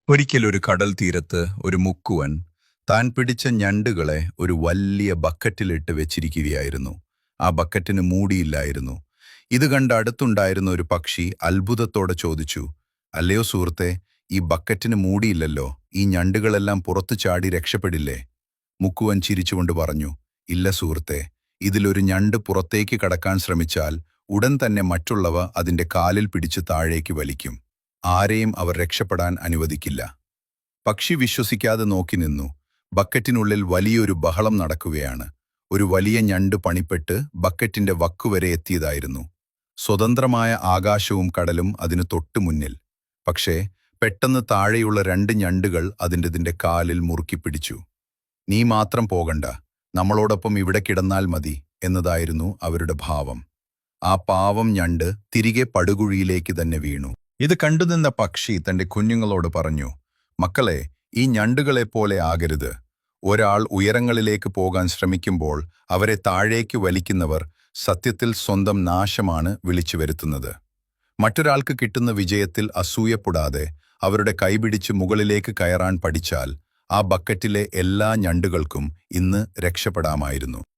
ഒരിക്കൽ ഒരു കടൽ തീരത്ത് ഒരു മുക്കുവൻ താൻ പിടിച്ച ഞണ്ടുകളെ ഒരു വലിയ ബക്കറ്റിലിട്ട് വെച്ചിരിക്കുകയായിരുന്നു. ആ ബക്കറ്റിന് മൂടിയില്ലായിരുന്നു. ഇത് കണ്ട് അടുത്തുണ്ടായിരുന്ന ഒരു പക്ഷി അത്ഭുതത്തോടെ ചോദിച്ചു, "അല്ലയോ സുഹൃത്തെ, ഈ ബക്കറ്റിന് മൂടിയില്ലല്ലോ, ഈ ഞണ്ടുകളെല്ലാം പുറത്തു ചാടി രക്ഷപ്പെടില്ലേ?" മുക്കുവൻ ചിരിച്ചുകൊണ്ട് പറഞ്ഞു, "ഇല്ല സുഹൃത്തെ, ഇതിലൊരു ഞണ്ട് പുറത്തേക്ക് കടക്കാൻ ശ്രമിച്ചാൽ ഉടൻ തന്നെ മറ്റുള്ളവ അതിന്റെ കാലിൽ പിടിച്ച് താഴേക്ക് വലിക്കും. ആരെയും അവർ രക്ഷപ്പെടാൻ അനുവദിക്കില്ല." പക്ഷി വിശ്വസിക്കാതെ നോക്കി നിന്നു. ബക്കറ്റിനുള്ളിൽ വലിയൊരു ബഹളം നടക്കുകയാണ്. ഒരു വലിയ ഞണ്ട് പണിപ്പെട്ട് ബക്കറ്റിന്റെ വക്കുവരെ എത്തിയതായിരുന്നു. സ്വതന്ത്രമായ ആകാശവും കടലും അതിനു തൊട്ടു മുന്നിൽ. പക്ഷേ പെട്ടെന്ന് താഴെയുള്ള രണ്ട് ഞണ്ടുകൾ അതിൻ്റെ കാലിൽ മുറുക്കിപ്പിടിച്ചു. "നീ മാത്രം പോകണ്ട, നമ്മളോടൊപ്പം ഇവിടെ കിടന്നാൽ മതി" എന്നതായിരുന്നു അവരുടെ ഭാവം. ആ പാവം ഞണ്ട് തിരികെ പടുകുഴിയിലേക്ക് തന്നെ വീണു. ഇത് കണ്ടുനിന്ന പക്ഷി തന്റെ കുഞ്ഞുങ്ങളോട് പറഞ്ഞു, "മക്കളെ, ഈ ഞണ്ടുകളെപ്പോലെ ആകരുത്. ഒരാൾ ഉയരങ്ങളിലേക്ക് പോകാൻ ശ്രമിക്കുമ്പോൾ അവരെ താഴേക്ക് വലിക്കുന്നവർ സത്യത്തിൽ സ്വന്തം നാശമാണ് വിളിച്ചു വരുത്തുന്നത്. മറ്റൊരാൾക്ക് കിട്ടുന്ന വിജയത്തിൽ അസൂയപ്പെടാതെ അവരുടെ കൈപിടിച്ച് മുകളിലേക്ക് കയറാൻ പഠിച്ചാൽ ആ ബക്കറ്റിലെ എല്ലാ ഞണ്ടുകൾക്കും ഇന്ന് രക്ഷപ്പെടാമായിരുന്നു."